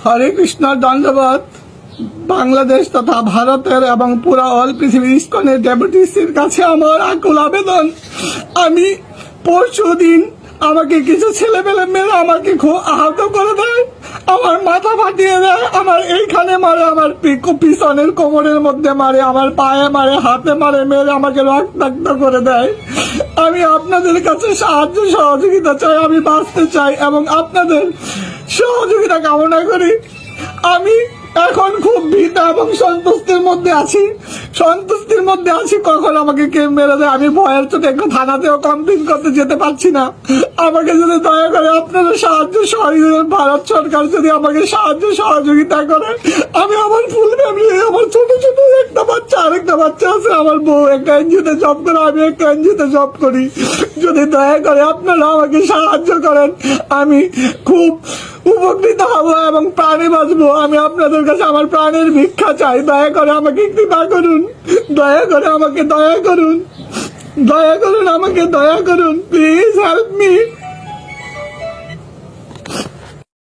হরে কৃষ্ণ দণ্ডবত। বাংলাদেশ তথা ভারতের এবং পুরা অল পৃথিবীর ইসকনের ডেপুটিসির কাছে আমার আকুল আবেদন। আমি পরশুদিন আমাকে কিছু ছেলেপেলে মেয়েরা আমাকে খুব আহত করে দেয়, আমার মাথা ফাটিয়ে দেয়, আমার এইখানে মারে, আমার পিছনের কোমরের মধ্যে মারে, আমার পায়ে মারে, হাতে মারে, মেরে আমাকে রক্তাক্ত করে দেয়। আমি আপনাদের কাছে সাহায্য সহযোগিতা চাই, আমি বাঁচতে চাই এবং আপনাদের সহযোগিতা কামনা করি। আমি এখন খুব ভীতা এবং সন্তুষ্টির মধ্যে আছি, কখন আমাকে কে মেরে দেয় আমি ভয়ের চোটে একটু থানাতেও কমপ্লেন করতে যেতে পারছি না। আমাকে যদি দয়া করে আপনারা সাহায্য সহযোগিতা, ভারত সরকার যদি আমাকে সাহায্য সহযোগিতা করে, আমি আমার ফুল ফ্যামিলি, আমার ছোট ছোট একটা বাচ্চা, আরেকটা বাচ্চা আছে, আমার বউ একটা এনজিওতে জব করে, আমি একটা এনজিওতে জব করি, যদি দয়া করে আপনারা আমাকে সাহায্য করেন আমি খুব উপকৃত হব এবং প্রাণে বাঁচবো। আমি আপনাদের কাছে আমার প্রাণের ভিক্ষা চাই, দয়া করে আমাকে কৃপা করুন, দয়া করে আমাকে দয়া করুন, দয়া করুন, আমাকে দয়া করুন, প্লিজ হেল্প মি।